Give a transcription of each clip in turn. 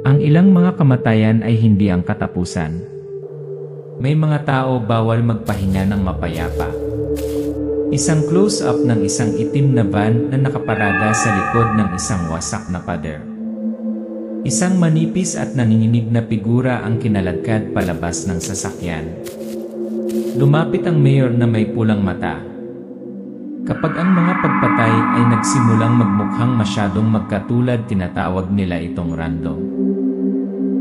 Ang ilang mga kamatayan ay hindi ang katapusan. May mga tao bawal magpahinga ng mapayapa. Isang close-up ng isang itim na van na nakaparada sa likod ng isang wasak na pader. Isang manipis at nanginginig na figura ang kinalagkad palabas ng sasakyan. Lumapit ang mayor na may pulang mata. Kapag ang mga pagpatay ay nagsimulang magmukhang masyadong magkatulad, tinatawag nila itong random.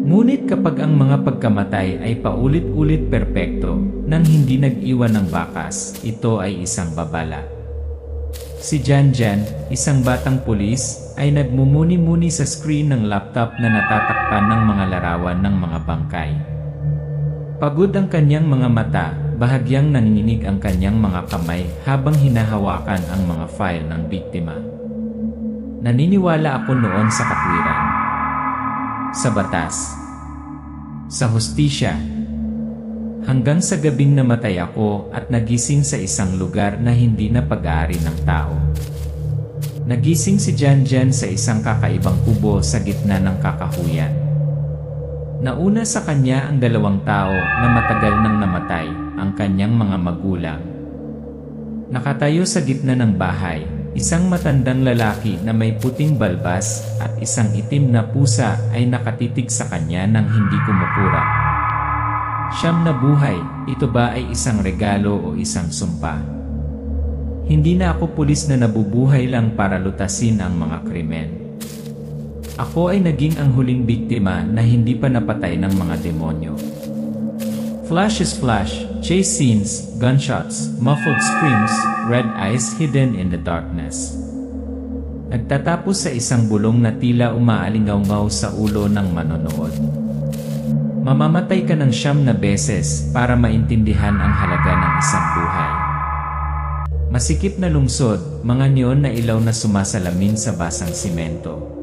Ngunit kapag ang mga pagkamatay ay paulit-ulit perpekto, nang hindi nag-iwan ng bakas, ito ay isang babala. Si Janjan, isang batang pulis, ay nagmumuni-muni sa screen ng laptop na natatakpan ng mga larawan ng mga bangkay. Pagod ang kanyang mga mata, bahagyang nanginginig ang kanyang mga kamay habang hinahawakan ang mga file ng biktima. Naniniwala ako noon sa katwiran, sa batas, sa hustisya. Hanggang sa gabing namatay ako at nagising sa isang lugar na hindi na pag-aari ng tao. Nagising si Janjan sa isang kakaibang kubo sa gitna ng kakahuyan. Nauna sa kanya ang dalawang tao na matagal nang namatay, ang kanyang mga magulang. Nakatayo sa gitna ng bahay, isang matandang lalaki na may puting balbas at isang itim na pusa ay nakatitig sa kanya nang hindi kumukura. Siyam na buhay, ito ba ay isang regalo o isang sumpa? Hindi na ako pulis na nabubuhay lang para lutasin ang mga krimen. Ako ay naging ang huling biktima na hindi pa napatay ng mga demonyo. Flashes flash, chase scenes, gunshots, muffled screams, red eyes hidden in the darkness. Nagtatapos sa isang bulong na tila umaalingaw-ngaw sa ulo ng manonood. Mamamatay ka ng 9 na beses para maintindihan ang halaga ng isang buhay. Masikip na lungsod, mga neon na ilaw na sumasalamin sa basang simento.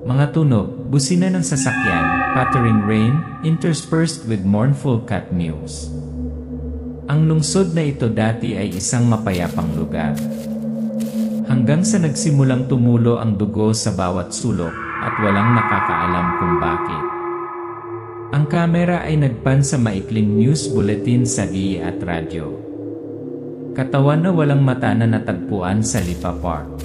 Mga tunog, busina ng sasakyan, pattering rain, interspersed with mournful cat mews. Ang lungsod na ito dati ay isang mapayapang lugar. Hanggang sa nagsimulang tumulo ang dugo sa bawat sulok at walang nakakaalam kung bakit. Ang kamera ay nagpan sa maikling news bulletin sa TV at radyo. Katawan na walang mata na natagpuan sa Lipa Park.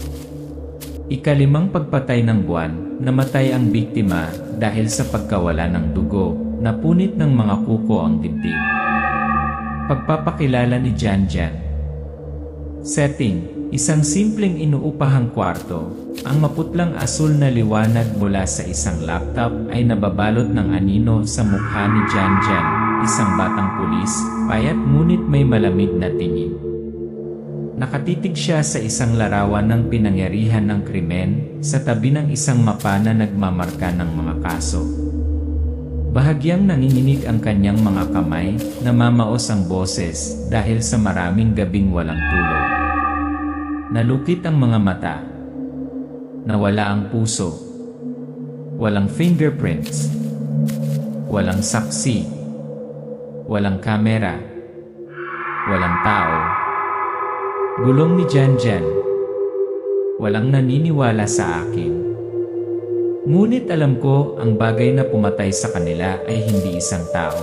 Ika-5 pagpatay ng buwan, namatay ang biktima dahil sa pagkawala ng dugo, napunit ng mga kuko ang dibdib. Pagpapakilala ni Janjan. Setting, isang simpleng inuupahang kwarto. Ang maputlang asul na liwanag mula sa isang laptop ay nababalot ng anino sa mukha ni Janjan, isang batang pulis, payat ngunit may malamig na tingin. Nakatitig siya sa isang larawan ng pinangyarihan ng krimen, sa tabi ng isang mapa na nagmamarka ng mga kaso. Bahagyang nanginginig ang kanyang mga kamay, namamaos ang boses dahil sa maraming gabing walang tulog. Nalukit ang mga mata. Nawala ang puso. Walang fingerprints. Walang saksi. Walang kamera. Walang tao. Gulong ni Janjan. Walang naniniwala sa akin. Ngunit alam ko ang bagay na pumatay sa kanila ay hindi isang tao.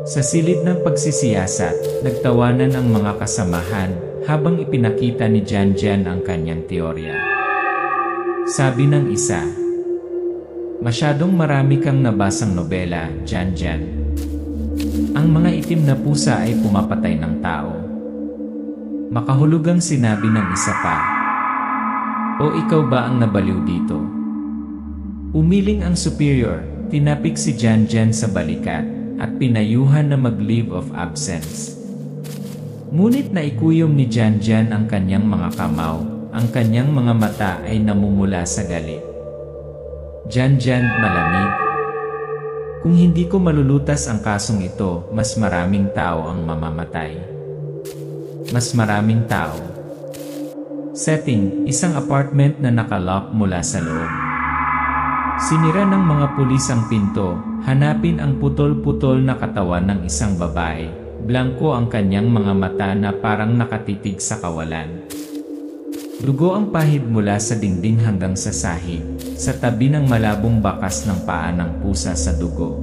Sa silid ng pagsisiyasat, nagtawanan ang mga kasamahan habang ipinakita ni Janjan ang kanyang teorya. Sabi ng isa, "Masyadong marami kang nabasang nobela, Janjan. Ang mga itim na pusa ay pumapatay ng tao." Makahulugang sinabi ng isa pa, "O ikaw ba ang nabaliw dito?" Umiling ang superior, tinapik si Janjan sa balikat, at pinayuhan na mag-leave of absence. Ngunit naikuyom ni Janjan ang kanyang mga kamao, ang kanyang mga mata ay namumula sa galit. Janjan, malamig. Kung hindi ko malulutas ang kasong ito, mas maraming tao ang mamamatay. Mas maraming tao. Setting, isang apartment na nakalock mula sa loob. Sinira ng mga pulis ang pinto, hanapin ang putol-putol na katawan ng isang babae. Blanko ang kanyang mga mata na parang nakatitig sa kawalan. Dugo ang pahid mula sa dingding hanggang sa sahig, sa tabi ng malabong bakas ng paa ng pusa sa dugo.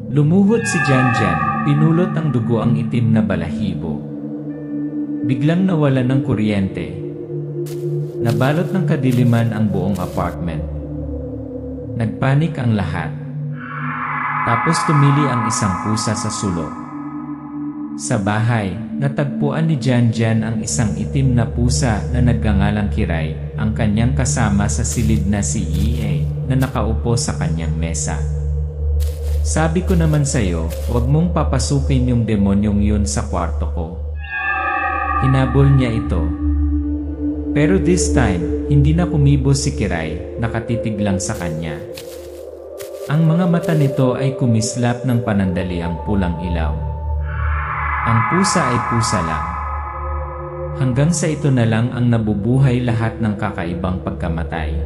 Lumuhod si Janjan, pinulot ang dugo ang itim na balahibo. Biglang nawalan ng kuryente. Nabalot ng kadiliman ang buong apartment. Nagpanik ang lahat. Tapos tumili ang isang pusa sa sulok. Sa bahay, natagpuan ni Janjan ang isang itim na pusa na nagngangalang Kiray, ang kanyang kasama sa silid na si EA, na nakaupo sa kanyang mesa. Sabi ko naman sa'yo, huwag mong papasukin yung demonyong yun sa kwarto ko. Hinabol niya ito. Pero this time, hindi na kumibo si Kiray, nakatitig lang sa kanya. Ang mga mata nito ay kumislap ng panandali ang pulang ilaw. Ang pusa ay pusa lang. Hanggang sa ito na lang ang nabubuhay lahat ng kakaibang pagkamatay.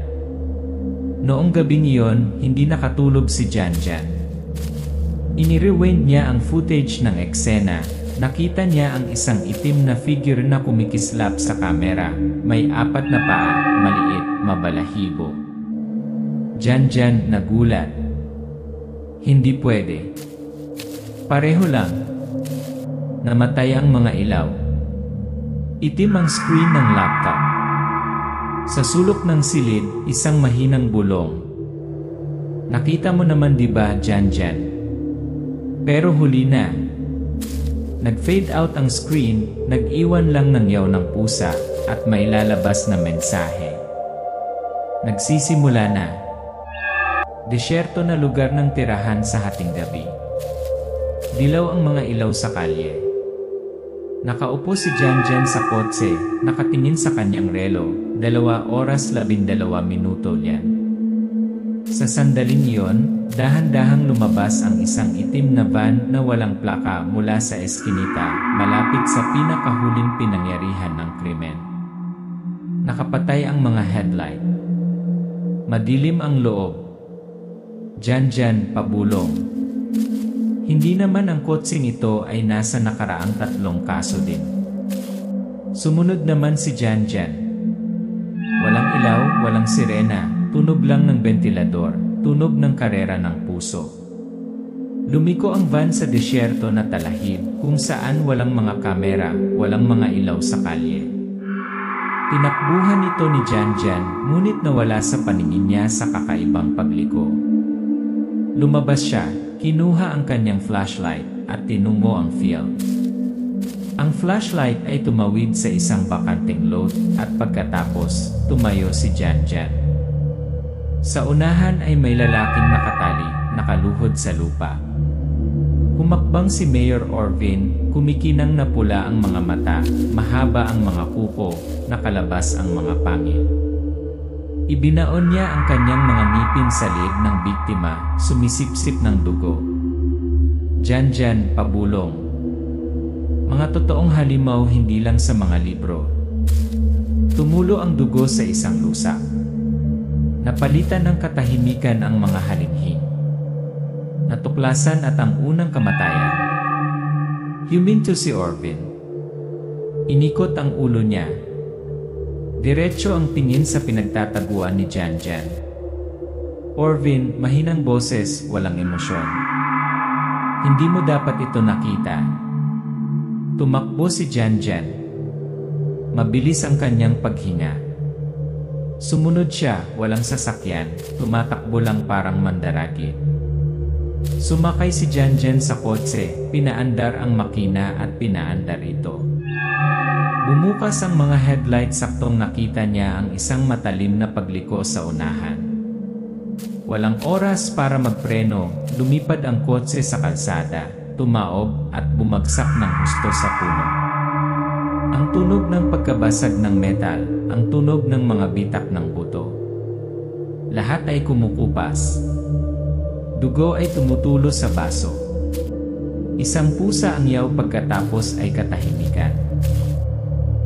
Noong gabing iyon, hindi nakatulog si Janjan. Inirewind niya ang footage ng eksena. Nakita niya ang isang itim na figure na kumikislap sa kamera. May 4 na paa, maliit, mabalahibo. Janjan nagulat. Hindi pwede. Pareho lang. Namatay ang mga ilaw. Itim ang screen ng laptop. Sa sulok ng silid, isang mahinang bulong. Nakita mo naman diba, Janjan? Pero huli na. Nag-fade out ang screen, nag-iwan lang ng yaw ng pusa, at may lalabas na mensahe. Nagsisimula na. Desyerto na lugar ng tirahan sa hating gabi. Dilaw ang mga ilaw sa kalye. Nakaupo si Janjan sa kotse, nakatingin sa kanyang relo, 2:12 yan. Sa sandaling iyon, dahan-dahang lumabas ang isang itim na van na walang plaka mula sa eskinita, malapit sa pinakahuling pinangyarihan ng krimen. Nakapatay ang mga headlight. Madilim ang loob. Janjan, pabulong. Hindi naman ang kotseng ito ay nasa nakaraang 3 kaso din. Sumunod naman si Janjan. Walang ilaw, walang sirena, tunog lang ng bentilador, tunog ng karera ng puso. Lumiko ang van sa desyerto na talahib, kung saan walang mga kamera, walang mga ilaw sa kalye. Tinakbuhan ito ni Janjan, ngunit nawala sa paningin niya sa kakaibang pagliko. Lumabas siya, kinuha ang kanyang flashlight, at tinungo ang field. Ang flashlight ay tumawid sa isang bakanteng load, at pagkatapos, tumayo si Janjan. Sa unahan ay may lalaking nakatali, nakaluhod sa lupa. Humakbang si Mayor Orvin, kumikinang na pula ang mga mata, mahaba ang mga kuko, nakalabas ang mga pangil. Ibinaon niya ang kanyang mga ngipin sa liig ng biktima, sumisipsip ng dugo. Janjan, pabulong. Mga totoong halimaw hindi lang sa mga libro. Tumulo ang dugo sa isang lusak. Napalitan ng katahimikan ang mga halinghing. Natuklasan at ang unang kamatayan. Huminto si Orvin. Inikot ang ulo niya. Diretso ang tingin sa pinagtataguan ni Janjan. Orvin, mahinang boses, walang emosyon. Hindi mo dapat ito nakita. Tumakbo si Janjan. Mabilis ang kanyang paghinga. Sumunod siya, walang sasakyan, tumatakbo lang parang mandaragi. Sumakay si Janjan sa kotse, pinaandar ang makina at pinaandar ito. Bumukas ang mga headlight, saktong nakita niya ang isang matalim na pagliko sa unahan. Walang oras para magpreno, lumipad ang kotse sa kalsada, tumaob at bumagsak ng husto sa puno. Ang tunog ng pagkabasag ng metal, ang tunog ng mga bitak ng buto. Lahat ay kumukupas. Dugo ay tumutulo sa baso. Isang pusa ang yaw pagkatapos ay katahimikan.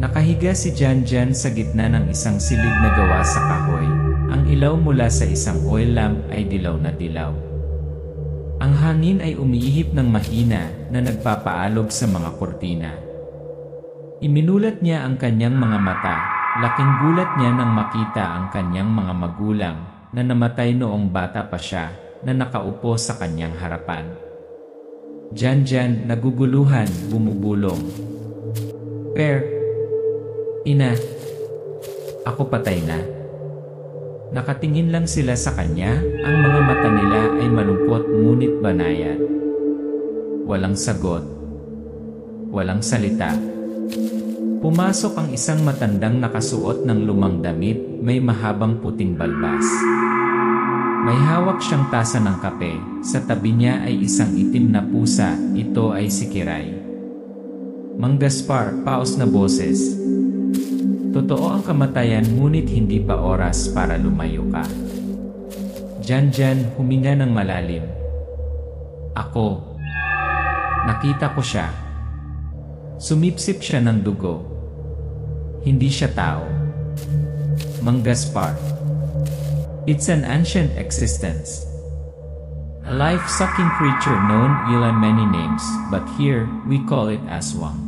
Nakahiga si Janjan sa gitna ng isang silid na gawa sa kahoy. Ang ilaw mula sa isang oil lamp ay dilaw na dilaw. Ang hangin ay umiihip ng mahina na nagpapaalog sa mga kortina. Iminulat niya ang kanyang mga mata, Laking gulat niya nang makita ang kanyang mga magulang na namatay noong bata pa siya na nakaupo sa kanyang harapan. Diyan naguguluhan, bumubulong. Ina, ako patay na. Nakatingin lang sila sa kanya, ang mga mata nila ay malungkot ngunit banayad. Walang sagot. Walang salita. Pumasok ang isang matandang nakasuot ng lumang damit, may mahabang puting balbas. May hawak siyang tasa ng kape, sa tabi niya ay isang itim na pusa, ito ay si Kiray. Mang Gaspar, paos na boses. Totoo ang kamatayan ngunit hindi pa oras para lumayo ka. Diyan huminga ng malalim. Ako. Nakita ko siya. Sumipsip siya ng dugo. Hindi siya tao. Mang Gaspar. It's an ancient existence. A life-sucking creature known by many names, but here, we call it aswang.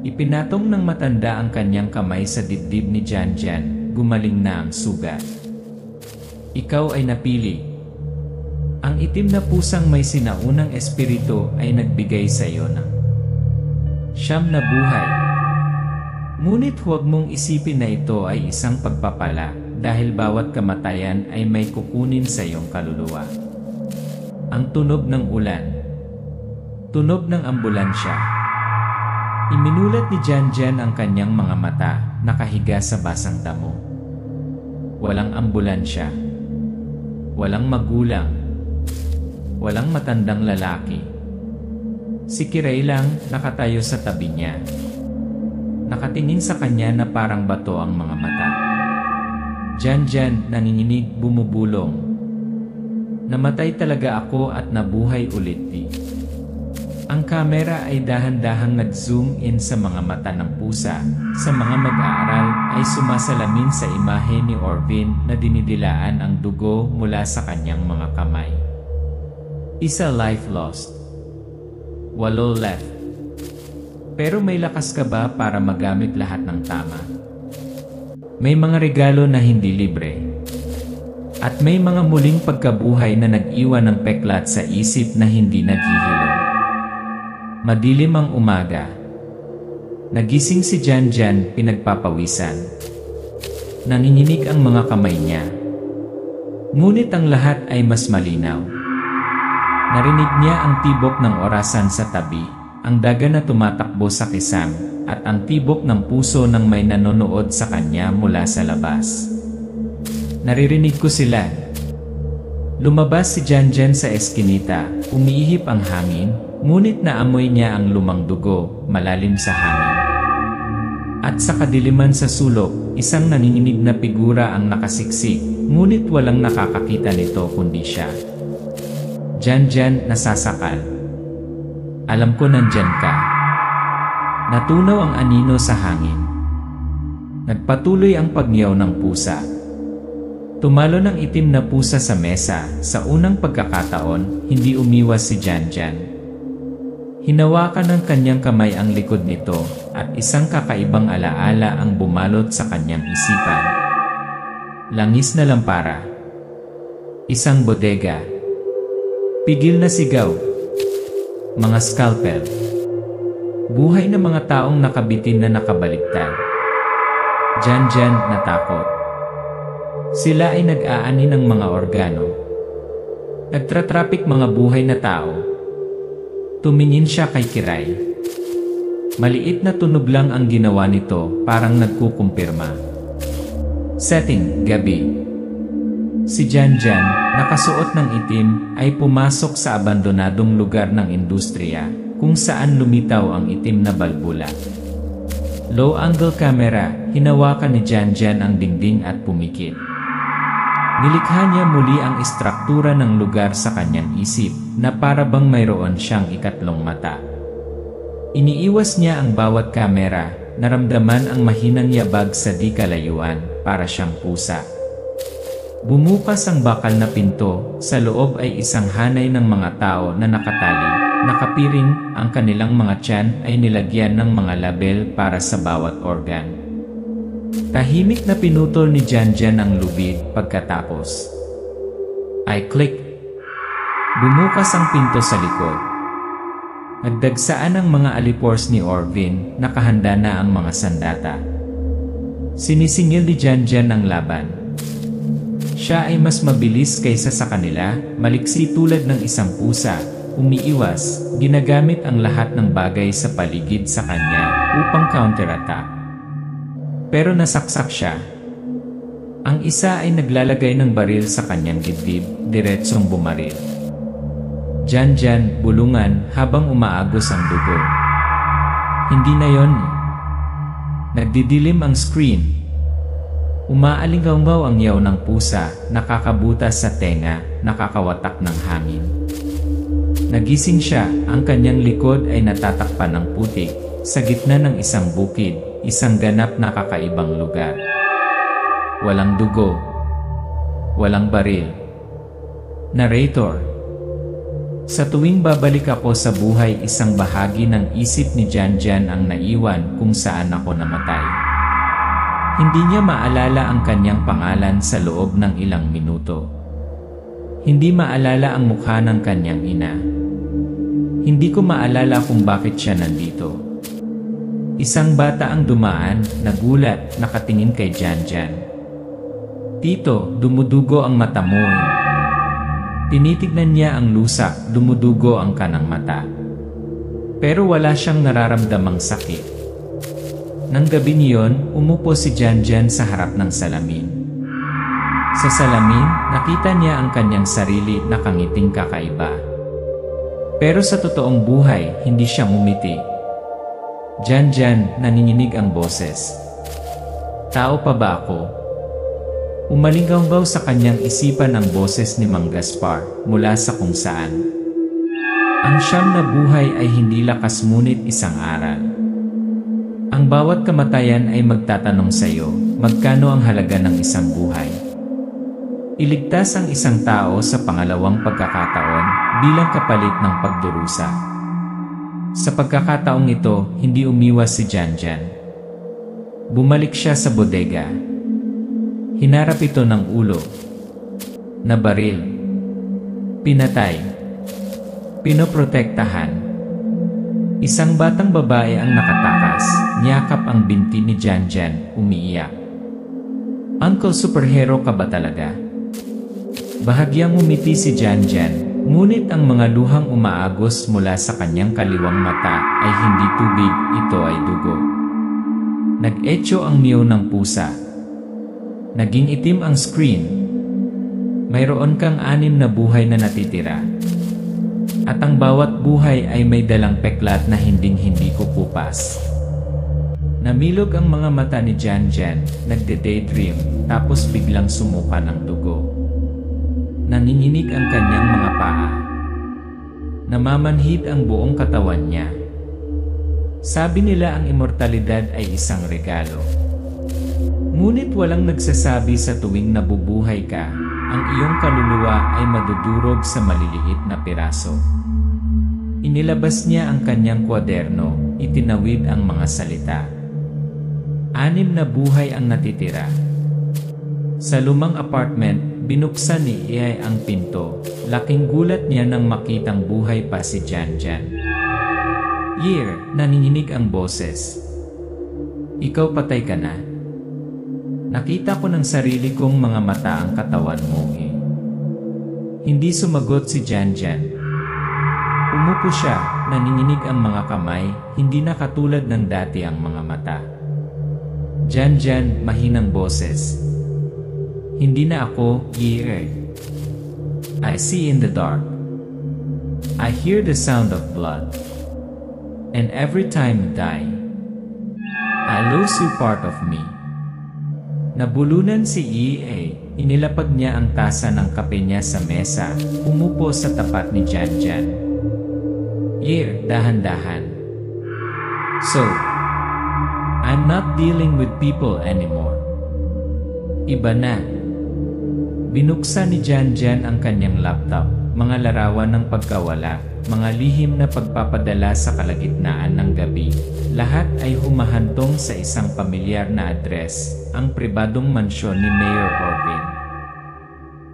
Ipinatong ng matanda ang kanyang kamay sa dibdib ni Janjan, gumaling na ang sugat. Ikaw ay napili. Ang itim na pusang may sinaunang espiritu ay nagbigay sa iyo ng siyam na buhay. Ngunit huwag mong isipin na ito ay isang pagpapala dahil bawat kamatayan ay may kukunin sa iyong kaluluwa. Ang tunog ng ulan. Tunog ng ambulansya. Iminulat ni Janjan ang kanyang mga mata, nakahiga sa basang damo. Walang ambulansya. Walang magulang. Walang matandang lalaki. Si Kiray lang nakatayo sa tabi niya. Nakatingin sa kanya na parang bato ang mga mata. Janjan nanginginig, bumubulong. Namatay talaga ako at nabuhay ulit di. Ang kamera ay dahan-dahang nag-zoom in sa mga mata ng pusa. Sa mga mag-aaral ay sumasalamin sa imahe ni Orvin na dinidilaan ang dugo mula sa kanyang mga kamay. Isa life lost. 8 left. Pero may lakas ka ba para magamit lahat ng tama? May mga regalo na hindi libre. At may mga muling pagkabuhay na nag-iwan ng peklat sa isip na hindi naghihilom. Madilim ang umaga. Nagising si Janjan, pinagpapawisan. Nanginginig ang mga kamay niya. Ngunit ang lahat ay mas malinaw. Narinig niya ang tibok ng orasan sa tabi, ang daga na tumatakbo sa kisam, at ang tibok ng puso ng may nanonood sa kanya mula sa labas. Naririnig ko sila. Lumabas si Janjan sa eskinita, umiihip ang hangin, ngunit naamoy niya ang lumang dugo, malalim sa hangin. At sa kadiliman sa sulok, isang nanginginig na figura ang nakasiksik, ngunit walang nakakakita nito kundi siya. Janjan, nasasakal. Alam ko nandyan ka. Natunaw ang anino sa hangin. Nagpatuloy ang pagniyaw ng pusa. Tumalo ng itim na pusa sa mesa, sa unang pagkakataon, hindi umiwas si Janjan. Hinawakan ng kanyang kamay ang likod nito, at isang kakaibang alaala ang bumalot sa kanyang isipan. Langis na lampara. Isang bodega. Pigil na sigaw. Mga scalpel. Buhay na mga taong nakabitin na nakabaligtad. Janjan natakot. Sila ay nag-aani ng mga organo. Nagtratrapik mga buhay na tao. Tumingin siya kay Kiray. Maliit na tunog lang ang ginawa nito, parang nagkukumpirma. Setting, gabi. Si Janjan, nakasuot ng itim, ay pumasok sa abandonadong lugar ng industriya, kung saan lumitaw ang itim na balbula. Low-angle camera, hinawakan ni Janjan ang dingding at pumikit. Nilikha niya muli ang istruktura ng lugar sa kanyang isip, na para bang mayroon siyang ikatlong mata. Iniiwas niya ang bawat kamera, naramdaman ang mahinang yabag sa di kalayuan, para siyang pusa. Bumukas ang bakal na pinto, sa loob ay isang hanay ng mga tao na nakatali, nakapiring, ang kanilang mga tiyan ay nilagyan ng mga label para sa bawat organ. Tahimik na pinutol ni Janjan ang lubid pagkatapos. I click. Bumukas ang pinto sa likod. Nagdagsaan ang mga alipors ni Orvin, nakahanda na ang mga sandata. Sinisingil ni Janjan ang laban. Siya ay mas mabilis kaysa sa kanila, maliksi tulad ng isang pusa, umiiwas, ginagamit ang lahat ng bagay sa paligid sa kanya upang counterattack. Pero nasaksak siya. Ang isa ay naglalagay ng baril sa kanyang dibdib, diretsong bumaril. Janjan, bulungan habang umaagos ang dugo. Hindi na yon. Nagdidilim ang screen. Umaalingaw ang yaw ng pusa, nakakabutas sa tenga, nakakawatak ng hangin. Nagising siya, ang kanyang likod ay natatakpan ng putik, sa gitna ng isang bukid, isang ganap na kakaibang lugar. Walang dugo. Walang baril. Narrator. Sa tuwing babalik ako sa buhay, isang bahagi ng isip ni Janjan ang naiwan kung saan ako namatay. Hindi niya maalala ang kanyang pangalan sa loob ng ilang minuto. Hindi maalala ang mukha ng kanyang ina. Hindi ko maalala kung bakit siya nandito. Isang bata ang dumaan, nagulat, nakatingin kay Janjan. Tito, dumudugo ang mata mo. Tinitignan niya ang lusak, dumudugo ang kanang mata. Pero wala siyang nararamdamang sakit. Nang gabi niyon, umupo si Janjan sa harap ng salamin. Sa salamin, nakita niya ang kanyang sarili na kangiting kakaiba. Pero sa totoong buhay, hindi siya ngumiti. Janjan, nanginginig ang boses. Tao pa ba ako? Umalinggaw sa kanyang isipan ang boses ni Mang Gaspar mula sa kung saan. Ang siyam na buhay ay hindi lakas ngunit isang aral. Ang bawat kamatayan ay magtatanong sa iyo, magkano ang halaga ng isang buhay? Iligtas ang isang tao sa pangalawang pagkakataon bilang kapalit ng pagdurusa. Sa pagkakataong ito, hindi umiwas si Janjan. Bumalik siya sa bodega. Hinarap ito ng ulo. Nabaril. Pinatay. Pinoprotektahan. Isang batang babae ang nakatakas, niyakap ang binti ni Janjan, umiiyak. Uncle Superhero ka ba talaga? Bahagyang umiti si Janjan, ngunit ang mga luhang umaagos mula sa kanyang kaliwang mata ay hindi tubig, ito ay dugo. Nag-etyo ang niyo ng pusa. Naging itim ang screen. Mayroon kang 6 na buhay na natitira. At ang bawat buhay ay may dalang peklat na hinding-hindi kukupas. Namilog ang mga mata ni Janjan, nagde-daydream, tapos biglang sumuka ng dugo. Nanginginig ang kanyang mga paa. Namamanhid ang buong katawan niya. Sabi nila ang immortalidad ay isang regalo. Ngunit walang nagsasabi sa tuwing nabubuhay ka, ang iyong kaluluwa ay madudurog sa maliliit na piraso. Inilabas niya ang kanyang kwaderno, itinawid ang mga salita. 6 na buhay ang natitira. Sa lumang apartment, binuksan ni Iay ang pinto. Laking gulat niya nang makitang buhay pa si Janjan. Year, nanginginig ang boses. Ikaw patay ka na. Nakita ko ng sarili kong mga mata ang katawan mo eh. Hindi sumagot si Janjan. Umupo siya, nanginginig ang mga kamay, hindi na katulad ng dati ang mga mata. Janjan, mahinang boses. Hindi na ako, Year. I see in the dark. I hear the sound of blood. And every time you die, I lose you part of me. Nabulunan si EA, inilapag niya ang tasa ng kape niya sa mesa, umupo sa tapat ni Janjan. Year, dahan-dahan. So, I'm not dealing with people anymore. Iba na. Binuksan ni Janjan ang kanyang laptop, mga larawan ng pagkawala, mga lihim na pagpapadala sa kalagitnaan ng gabi. Lahat ay humahantong sa isang pamilyar na address, ang pribadong mansyon ni Mayor Orvin.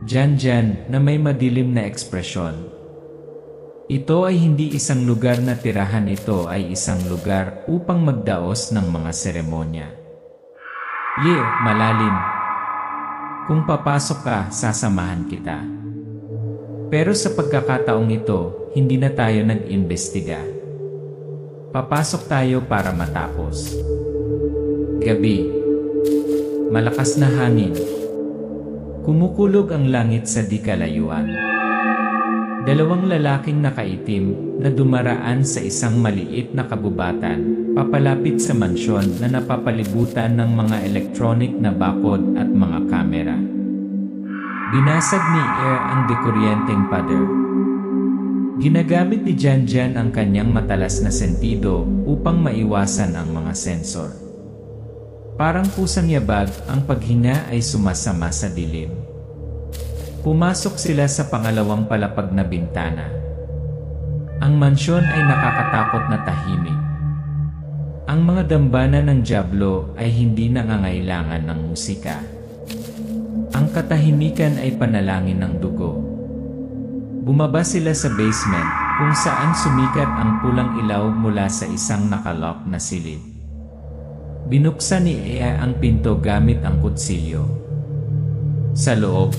Janjan na may madilim na ekspresyon. Ito ay hindi isang lugar na tirahan, ito ay isang lugar upang magdaos ng mga seremonya. Malalim. Kung papasok ka, sasamahan kita. Pero sa pagkakataong ito, hindi na tayo nag-imbestiga. Papasok tayo para matapos. Gabi. Malakas na hangin. Kumukulog ang langit sa di kalayuan. Dalawang lalaking nakaitim na dumaraan sa isang maliit na kabubatan, papalapit sa mansyon na napapalibutan ng mga electronic na bakod at mga kamera. Binasag ni Air ang dekuryenteng pader. Ginagamit ni Janjan ang kanyang matalas na sentido upang maiwasan ang mga sensor. Parang pusang yabag, ang paghinga ay sumasama sa dilim. Pumasok sila sa pangalawang palapag na bintana. Ang mansyon ay nakakatakot na tahimik. Ang mga dambana ng dyablo ay hindi nangangailangan ng musika. Ang katahimikan ay panalangin ng dugo. Bumaba sila sa basement kung saan sumikat ang pulang ilaw mula sa isang nakalock na silid. Binuksan ni Ea ang pinto gamit ang kutsilyo. Sa loob,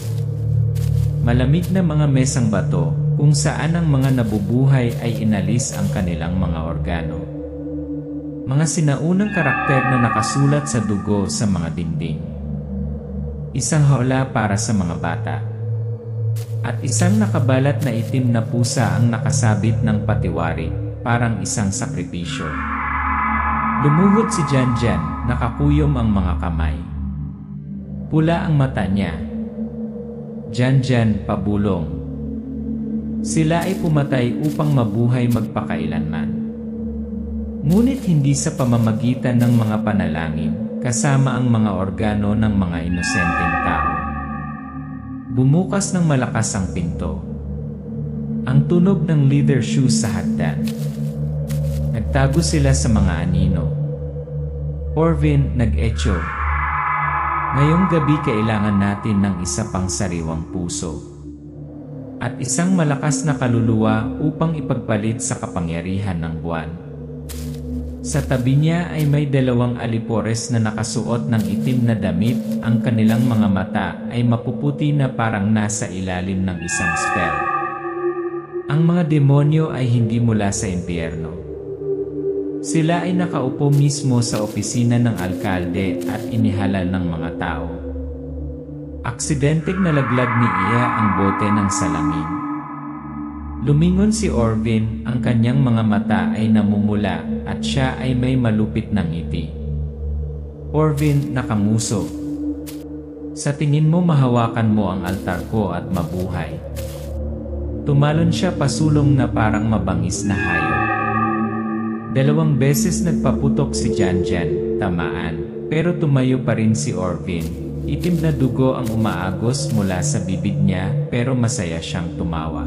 malamig na mga mesang bato kung saan ang mga nabubuhay ay inalis ang kanilang mga organo. Mga sinaunang karakter na nakasulat sa dugo sa mga dingding. Isang hawla para sa mga bata. At isang nakabalat na itim na pusa ang nakasabit ng patiwari, parang isang sakripisyo. Lumuhod si Janjan, nakakuyom ang mga kamay. Pula ang mata niya. Janjan, pabulong. Sila ay pumatay upang mabuhay magpakailanman. Ngunit hindi sa pamamagitan ng mga panalangin, kasama ang mga organo ng mga inosenteng tao. Bumukas ng malakas ang pinto. Ang tunog ng leather shoes sa hagdan. Nagtago sila sa mga anino. Orvin, nag-echo. Ngayong gabi kailangan natin ng isa pang sariwang puso. At isang malakas na kaluluwa upang ipagpalit sa kapangyarihan ng buwan. Sa tabi niya ay may dalawang alipores na nakasuot ng itim na damit, ang kanilang mga mata ay mapuputi na parang nasa ilalim ng isang spell. Ang mga demonyo ay hindi mula sa impyerno. Sila ay nakaupo mismo sa opisina ng alkalde at inihalal ng mga tao. Aksidenteng nalaglag ni Iya ang bote ng salamin. Lumingon si Orvin, ang kanyang mga mata ay namumula at siya ay may malupit na ngiti. Orvin, nakamuso. Sa tingin mo mahawakan mo ang altar ko at mabuhay. Tumalon siya pasulong na parang mabangis na hayop. 2 beses nagpaputok si Janjan, tamaan, pero tumayo pa rin si Orvin. Itim na dugo ang umaagos mula sa bibig niya pero masaya siyang tumawa.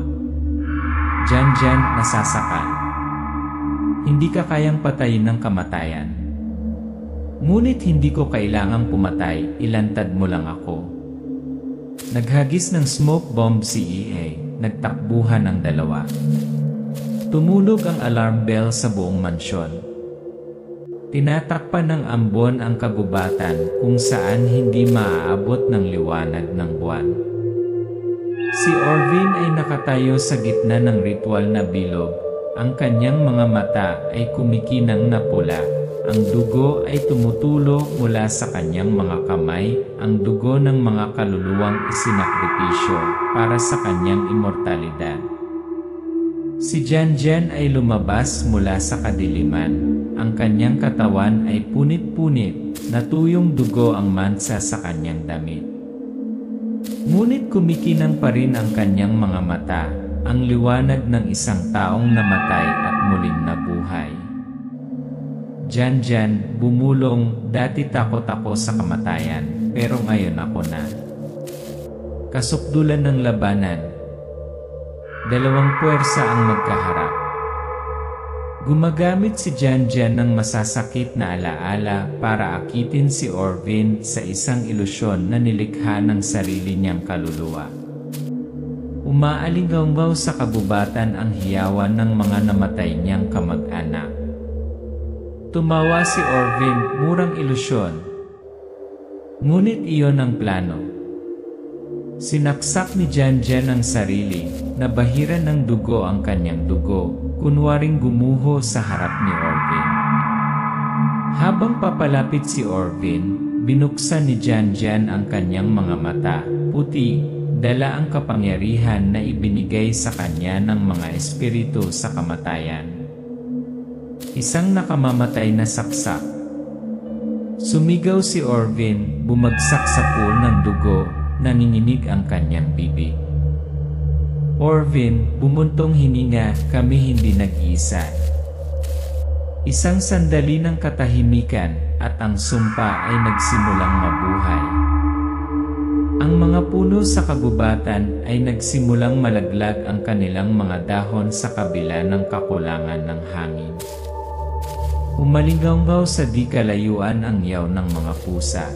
Janjan, nasasakal. Hindi ka kayang patayin ng kamatayan. Ngunit hindi ko kailangang pumatay, ilantad mo lang ako. Naghagis ng smoke bomb si EA, nagtakbuhan ang dalawa. Tumulog ang alarm bell sa buong mansyon. Tinatakpan ng ambon ang kagubatan kung saan hindi maaabot ng liwanag ng buwan. Si Orvin ay nakatayo sa gitna ng ritual na bilog. Ang kanyang mga mata ay kumikinang na pula. Ang dugo ay tumutulo mula sa kanyang mga kamay, ang dugo ng mga kaluluwang isinakripisyo para sa kanyang immortalidad. Si Janjan ay lumabas mula sa kadiliman. Ang kanyang katawan ay punit-punit, natuyong dugo ang mansa sa kanyang damit. Ngunit kumikinang pa rin ang kanyang mga mata, ang liwanag ng isang taong namatay at muling nabuhay. Janjan, bumulong, dati takot ako sa kamatayan, pero ngayon ako na. Kasukdulan ng labanan. Dalawang puwersa ang magkaharap. Gumagamit si Janjan ng masasakit na alaala para akitin si Orvin sa isang ilusyon na nilikha ng sarili niyang kaluluwa. Umaalinggaw sa kagubatan ang hiyawan ng mga namatay niyang kamag-anak. Tumawa si Orvin, murang ilusyon. Ngunit iyon ang plano. Sinaksak ni Janjan ang sarili, nabahiran ng dugo ang kanyang dugo, kunwaring gumuho sa harap ni Orvin. Habang papalapit si Orvin, binuksan ni Janjan ang kanyang mga mata, puti, dala ang kapangyarihan na ibinigay sa kanya ng mga espiritu sa kamatayan. Isang nakamamatay na saksak. Sumigaw si Orvin, bumagsak sa pool ng dugo, nanginginig ang kanyang bibig. Orvin, bumuntong hininga, kami hindi nag-iisa. Isang sandali ng katahimikan at ang sumpa ay nagsimulang mabuhay. Ang mga puno sa kagubatan ay nagsimulang malaglag ang kanilang mga dahon sa kabila ng kakulangan ng hangin. Umalinggaw sa di kalayuan ang yaw ng mga pusa.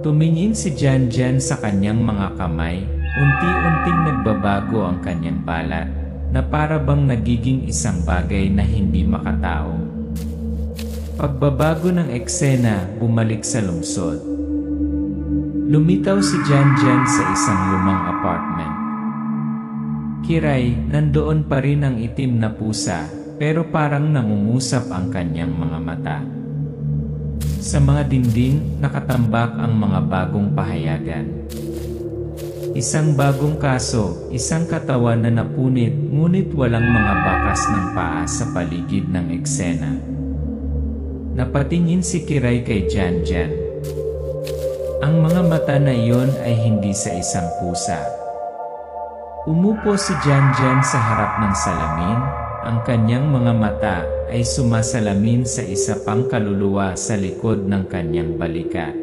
Tumingin si Janjan sa kanyang mga kamay, unti-unting nagbabago ang kanyang balat, na para bang nagiging isang bagay na hindi makatao. Pagbabago ng eksena, bumalik sa lungsod. Lumitaw si Janjan sa isang lumang apartment. Kiray, nandoon pa rin ang itim na pusa, pero parang nangungusap ang kanyang mga mata. Sa mga dingding, nakatambak ang mga bagong pahayagan. Isang bagong kaso, isang katawan na napunit, ngunit walang mga bakas ng paa sa paligid ng eksena. Napatingin si Kiray kay Janjan. Ang mga mata na iyon ay hindi sa isang pusa. Umupo si Janjan sa harap ng salamin, ang kanyang mga mata ay sumasalamin sa isa pang kaluluwa sa likod ng kanyang balikat.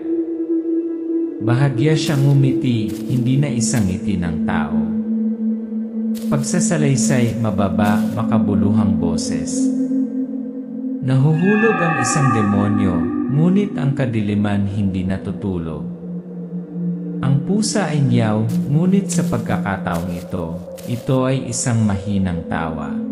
Bahagya siyang ngumiti, hindi na isang ngiti ng tao. Pagsasalaysay, mababa, makabuluhang boses. Nahuhulog ang isang demonyo, ngunit ang kadiliman hindi natutulog. Ang pusa ay niyaw, ngunit sa pagkakataong ito ay isang mahinang tawa.